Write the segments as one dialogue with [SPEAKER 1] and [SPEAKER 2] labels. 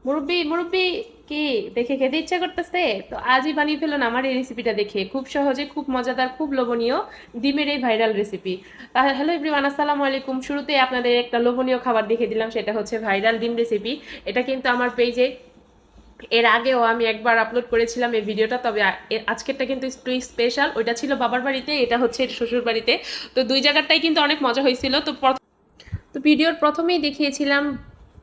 [SPEAKER 1] মুরব্বি মুরব্বি, কি দেখে খেতে ইচ্ছা করতেছে? তো আজই বানিয়ে ফেলুন আমার এই রেসিপিটা দেখে, খুব সহজে, খুব মজাদার, খুব লোভনীয় ডিমের এই ভাইরাল রেসিপি। হ্যালো এভরিওয়ান, আসসালামু আলাইকুম। শুরুতেই আপনাদের একটা লোভনীয় খাবার দেখে দিলাম, সেটা হচ্ছে ভাইরাল ডিম রেসিপি। এটা কিন্তু আমার পেজে এর আগেও আমি একবার আপলোড করেছিলাম এই ভিডিওটা, তবে আজকেরটা কিন্তু একটু স্পেশাল। ওইটা ছিল বাবার বাড়িতে, এটা হচ্ছে শ্বশুর বাড়িতে। তো দুই জায়গাটাই কিন্তু অনেক মজা হয়েছিল। তো ভিডিওর প্রথমেই দেখিয়েছিলাম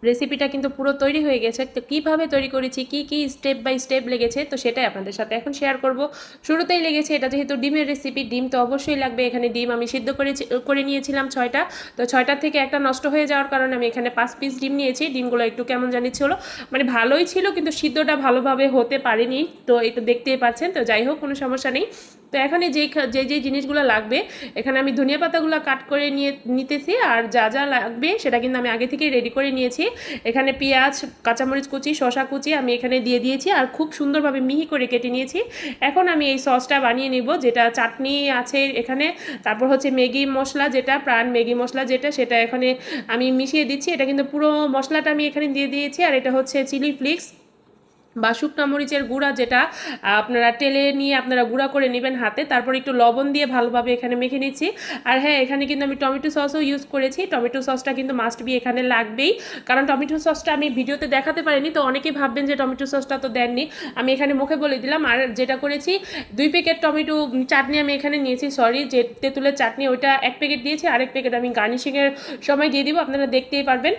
[SPEAKER 1] রেসিপিটা কিন্তু পুরো তৈরি হয়ে গেছে। তো কীভাবে তৈরি করেছি, কি কি স্টেপ বাই স্টেপ লেগেছে, তো সেটাই আপনাদের সাথে এখন শেয়ার করব। শুরুতেই লেগেছে, এটা যেহেতু ডিমের রেসিপি, ডিম তো অবশ্যই লাগবে। এখানে ডিম আমি সিদ্ধ করে নিয়েছিলাম 6টা। তো 6টার থেকে একটা নষ্ট হয়ে যাওয়ার কারণে আমি এখানে 5 পিস ডিম নিয়েছি। ডিমগুলো একটু কেমন জানি ছিল, মানে ভালোই ছিল কিন্তু সিদ্ধটা ভালোভাবে হতে পারেনি। তো একটু দেখতেই পাচ্ছেন। তো যাই হোক, কোনো সমস্যা নেই। তো এখানে যে জিনিসগুলো লাগবে, এখানে আমি ধনিয়া পাতাগুলো কাট করে নিতেছি। আর যা যা লাগবে সেটা কিন্তু আমি আগে থেকেই রেডি করে নিয়েছি। এখানে পেঁয়াজ, কাঁচামরিচ কুচি, শসা কুচি আমি এখানে দিয়ে দিয়েছি আর খুব সুন্দরভাবে মিহি করে কেটে নিয়েছি। এখন আমি এই সসটা বানিয়ে নিব, যেটা চাটনি আছে এখানে, তারপর হচ্ছে ম্যাগি মশলা, যেটা প্রাণ ম্যাগি মশলা যেটা, সেটা এখানে আমি মিশিয়ে দিচ্ছি। এটা কিন্তু পুরো মশলাটা আমি এখানে দিয়ে দিয়েছি। আর এটা হচ্ছে চিলি ফ্লেক্স বা শুকনো মরিচের গুঁড়া, যেটা আপনারা টেলে নিয়ে আপনারা গুঁড়া করে নেবেন হাতে। তারপর একটু লবণ দিয়ে ভালোভাবে এখানে মেখে নিচ্ছি। আর হ্যাঁ, এখানে কিন্তু আমি টমেটো সসও ইউজ করেছি। টমেটো সসটা কিন্তু মাস্ট বি এখানে লাগবেই, কারণ টমেটো সসটা আমি ভিডিওতে দেখাতে পারিনি। তো অনেকেই ভাববেন যে টমেটো সসটা তো দেননি, আমি এখানে মুখে বলে দিলাম। আর যেটা করেছি, 2 প্যাকেট টমেটো চাটনি আমি এখানে নিয়েছি, সরি, যে তেঁতুলের চাটনি, ওইটা 1 প্যাকেট দিয়েছি। আরেক প্যাকেট আমি গার্নিশিংয়ের সময় দিয়ে দিব, আপনারা দেখতেই পারবেন।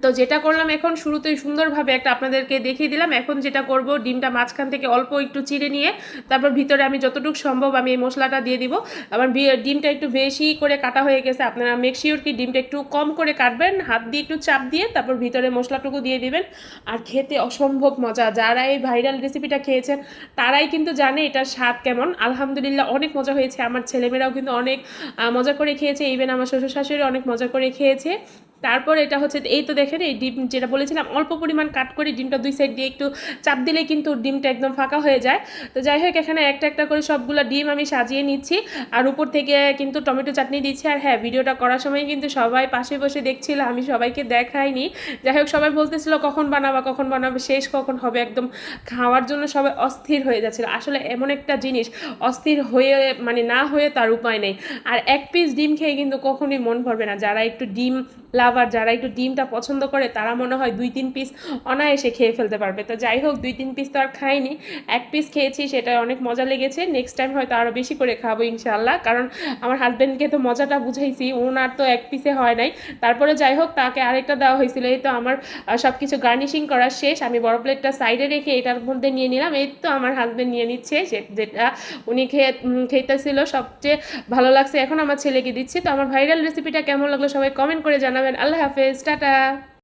[SPEAKER 1] তো যেটা করলাম, এখন শুরুতেই সুন্দরভাবে একটা আপনাদেরকে দেখিয়ে দিলাম। এখন যেটা করব, ডিমটা মাঝখান থেকে অল্প একটু চিড়ে নিয়ে তারপর ভিতরে আমি যতটুকু সম্ভব আমি এই মশলাটা দিয়ে দিব। আমার ডিমটা একটু বেশি করে কাটা হয়ে গেছে, আপনারা মেক শিওর কি ডিমটা একটু কম করে কাটবেন, হাত দিয়ে একটু চাপ দিয়ে তারপর ভিতরে মশলাটুকু দিয়ে দিবেন। আর খেতে অসম্ভব মজা। যারা এই ভাইরাল রেসিপিটা খেয়েছেন তারাই কিন্তু জানে এটার স্বাদ কেমন। আলহামদুলিল্লাহ অনেক মজা হয়েছে, আমার ছেলেমেয়েরাও কিন্তু অনেক মজা করে খেয়েছে, ইভেন আমার শ্বশুর শাশুড়ি অনেক মজা করে খেয়েছে। তারপর এটা হচ্ছে, এই তো দেখেন, এই ডিম যেটা বলেছিলাম অল্প পরিমাণ কাট করে ডিমটা 2 সাইড দিয়ে একটু চাপ দিলে কিন্তু ডিমটা একদম ফাঁকা হয়ে যায়। তো যাই হোক, এখানে একটা একটা করে সবগুলো ডিম আমি সাজিয়ে নিচ্ছি আর উপর থেকে কিন্তু টমেটো চাটনি দিচ্ছি। আর হ্যাঁ, ভিডিওটা করার সময় কিন্তু সবাই পাশে বসে দেখছিল, আমি সবাইকে দেখাইনি। যাই হোক, সবাই বলতেছিল কখন বানাবা কখন বানাবে, শেষ কখন হবে, একদম খাওয়ার জন্য সবাই অস্থির হয়ে যাচ্ছিল। আসলে এমন একটা জিনিস, অস্থির হয়ে মানে না হয়ে তার উপায় নেই। আর 1 পিস ডিম খেয়ে কিন্তু কখনোই মন ভরবে না। যারা একটু ডিম লাভার, যারা একটু ডিমটা পছন্দ করে, তারা মনে হয় 2-3 পিস অনায়াসে খেয়ে ফেলতে পারবে। তো যাই হোক, 2-3 পিস তো আর খাইনি, 1 পিস খেয়েছি, সেটা অনেক মজা লেগেছে। নেক্সট টাইম হয়তো আরও বেশি করে খাবো ইনশাল্লাহ, কারণ আমার হাজব্যান্ডকে তো মজাটা বুঝাইছি, ওনার তো 1 পিসে হয় নাই। তারপরে যাই হোক, তাকে আরেকটা দেওয়া হয়েছিল। এই তো আমার সব কিছু গার্নিশিং করা শেষ, আমি বড় প্লেটটা সাইডে রেখে এটার মধ্যে নিয়ে নিলাম। এই তো আমার হাজব্যান্ড নিয়ে নিচ্ছে, যেটা উনি খেতেছিল সবচেয়ে ভালো লাগছে। এখন আমার ছেলেকে দিচ্ছি। তো আমার ভাইরাল রেসিপিটা কেমন লাগলো সবাই কমেন্ট করে জানাবেন। আল্লাহ হাফেজ, টাটা।